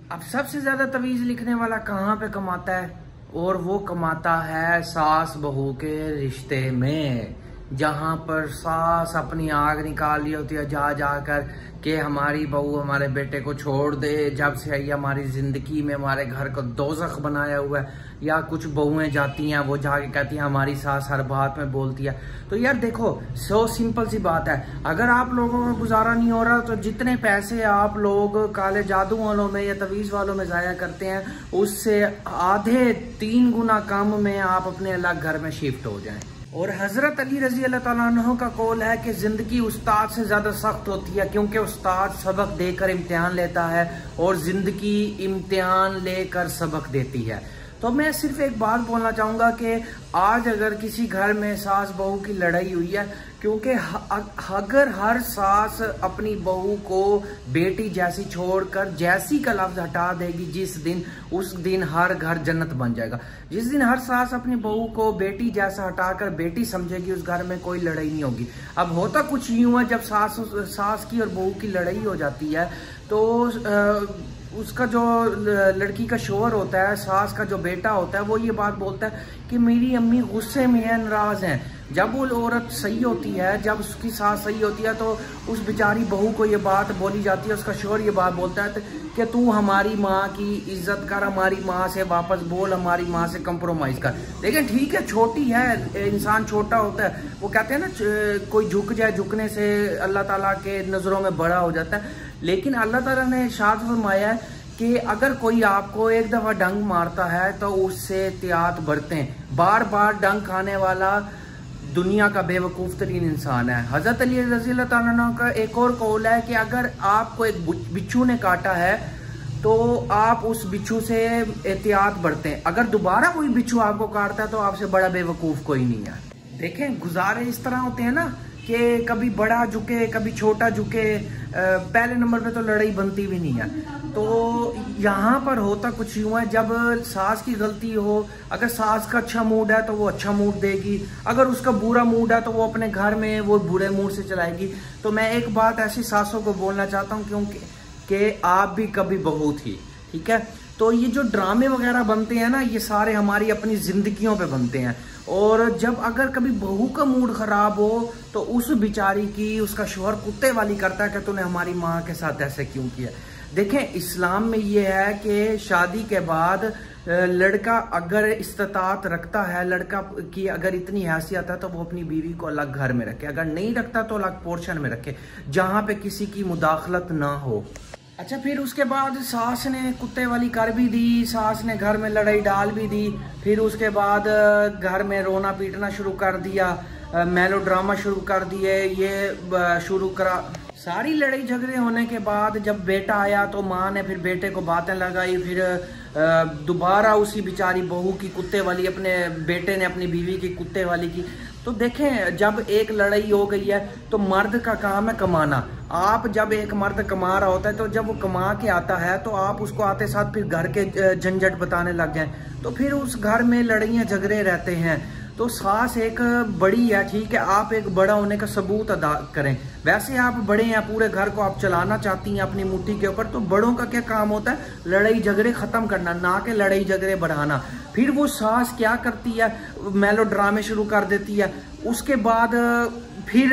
अब सबसे ज्यादा तवीज लिखने वाला कहाँ पे कमाता है? और वो कमाता है सास बहू के रिश्ते में, जहां पर सास अपनी आग निकाल रही होती है जा जाकर कि हमारी बहू हमारे बेटे को छोड़ दे, जब से आई हमारी जिंदगी में हमारे घर को दोजख बनाया हुआ है। या कुछ बहुएं जाती हैं, वो जाके कहती हैं हमारी सास हर बात में बोलती है। तो यार देखो, सो सिंपल सी बात है, अगर आप लोगों का गुजारा नहीं हो रहा तो जितने पैसे आप लोग काले जादू वालों में या तवीज वालों में जाया करते हैं, उससे आधे 3 गुना कम में आप अपने अलग घर में शिफ्ट हो जाएं। और हजरत अली रजी अल्लाह तआला अन्हु का कौल है कि जिंदगी उस्ताद से ज्यादा सख्त होती है, क्योंकि उस्ताद सबक देकर इम्तिहान लेता है और जिंदगी इम्तिहान लेकर सबक देती है। तो मैं सिर्फ एक बात बोलना चाहूंगा कि आज अगर किसी घर में सास बहू की लड़ाई हुई है, क्योंकि अगर हर सास अपनी बहू को बेटी जैसी छोड़कर जैसी का लफ्ज हटा देगी जिस दिन, उस दिन हर घर जन्नत बन जाएगा। जिस दिन हर सास अपनी बहू को बेटी जैसा हटाकर बेटी समझेगी, उस घर में कोई लड़ाई नहीं होगी। अब होता कुछ यूं है, जब सास की और बहू की लड़ाई हो जाती है तो उसका जो लड़की का शोहर होता है, सास का जो बेटा होता है, वो ये बात बोलता है कि मेरी अम्मी गुस्से में है, नाराज हैं। जब वो औरत सही होती है, जब उसकी सास सही होती है, तो उस बेचारी बहू को ये बात बोली जाती है, उसका शोहर ये बात बोलता है कि तू हमारी माँ की इज्जत कर, हमारी माँ से वापस बोल, हमारी माँ से कंप्रोमाइज कर। लेकिन ठीक है, छोटी है, इंसान छोटा होता है, वो कहते हैं ना कोई झुक जाए, झुकने से अल्लाह ताला के नजरों में बड़ा हो जाता है। लेकिन अल्लाह ताला ने इरशाद फरमाया है कि अगर कोई आपको एक दफा डंग मारता है तो उससे एहतियात बरतें। बार बार डंग खाने वाला दुनिया का बेवकूफ तरीन इंसान है। हजरत अली रज़ी अल्लाह तआला अन्हु का एक और कौल है कि अगर आपको एक बिच्छू ने काटा है तो आप उस बिच्छू से एहतियात बरतें। अगर दोबारा कोई बिच्छू आपको काटता है तो आपसे बड़ा बेवकूफ कोई नहीं है। देखें, गुजारे इस तरह होते हैं ना कि कभी बड़ा झुके कभी छोटा झुके, पहले नंबर पे तो लड़ाई बनती भी नहीं है। तो यहाँ पर होता कुछ यूं है, जब सास की गलती हो, अगर सास का अच्छा मूड है तो वो अच्छा मूड देगी, अगर उसका बुरा मूड है तो वो अपने घर में वो बुरे मूड से चलाएगी। तो मैं एक बात ऐसी सासों को बोलना चाहता हूँ, क्योंकि आप भी कभी बहू थी, ठीक है। तो ये जो ड्रामे वगैरह बनते हैं ना, ये सारे हमारी अपनी जिंदगियों पे बनते हैं। और जब अगर कभी बहू का मूड खराब हो तो उस बेचारी की उसका शोहर कुत्ते वाली करता है कि तूने हमारी माँ के साथ ऐसे क्यों किया। देखें, इस्लाम में ये है कि शादी के बाद लड़का अगर इस्तात रखता है, लड़का की अगर इतनी हैसियत है तो वो अपनी बीवी को अलग घर में रखे, अगर नहीं रखता तो अलग पोर्शन में रखे जहाँ पे किसी की मुदाखलत ना हो। अच्छा, फिर उसके बाद सास ने कुत्ते वाली कर भी दी, सास ने घर में लड़ाई डाल भी दी, फिर उसके बाद घर में रोना पीटना शुरू कर दिया, मेलो ड्रामा शुरू कर दिए, ये शुरू करा। सारी लड़ाई झगड़े होने के बाद जब बेटा आया तो माँ ने फिर बेटे को बातें लगाई, फिर दोबारा उसी बेचारी बहू की कुत्ते वाली, अपने बेटे ने अपनी बीवी की कुत्ते वाली की। तो देखें, जब एक लड़ाई हो गई है तो मर्द का काम है कमाना। आप जब एक मर्द कमा रहा होता है तो जब वो कमा के आता है तो आप उसको आते साथ फिर घर के झंझट बताने लग जाएं, तो फिर उस घर में लड़ाइयाँ झगड़े रहते हैं। तो सास एक बड़ी है, ठीक है, आप एक बड़ा होने का सबूत अदा करें। वैसे आप बड़े हैं, पूरे घर को आप चलाना चाहती हैं अपनी मुट्ठी के ऊपर, तो बड़ों का क्या काम होता है? लड़ाई झगड़े खत्म करना, ना कि लड़ाई झगड़े बढ़ाना। फिर वो सास क्या करती है? मेलो ड्रामे शुरू कर देती है। उसके बाद फिर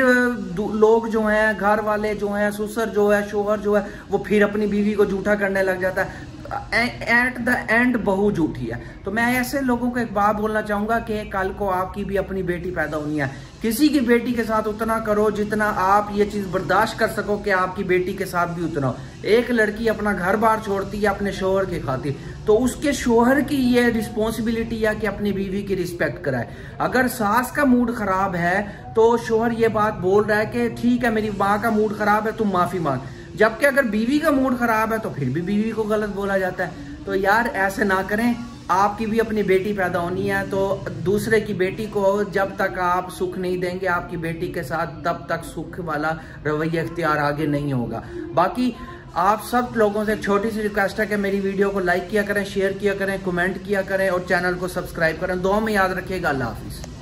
लोग जो हैं, घर वाले जो हैं, ससुर जो है, शोहर जो है, वो फिर अपनी बीवी को झूठा करने लग जाता है। एट द एंड बहू झूठी है। तो मैं ऐसे लोगों को एक बात बोलना चाहूंगा कि कल को आपकी भी अपनी बेटी पैदा होनी है, किसी की बेटी के साथ उतना करो जितना आप ये चीज बर्दाश्त कर सको कि आपकी बेटी के साथ भी उतना हो। एक लड़की अपना घर बार छोड़ती है अपने शोहर की खातिर, तो उसके शोहर की ये रिस्पॉन्सिबिलिटी है कि अपनी बीवी की रिस्पेक्ट कराए। अगर सास का मूड खराब है तो शोहर ये बात बोल रहा है कि ठीक है, मेरी माँ का मूड खराब है, तुम माफी मांग। जबकि अगर बीवी का मूड खराब है तो फिर भी बीवी को गलत बोला जाता है। तो यार ऐसे ना करें। आपकी भी अपनी बेटी पैदा होनी है, तो दूसरे की बेटी को जब तक आप सुख नहीं देंगे आपकी बेटी के साथ, तब तक सुख वाला रवैया इख्तियार आगे नहीं होगा। बाकी आप सब लोगों से एक छोटी सी रिक्वेस्ट है कि मेरी वीडियो को लाइक किया करें, शेयर किया करें, कमेंट किया करें और चैनल को सब्सक्राइब करें। दुआ में याद रखिएगा। अल्लाह हाफिज।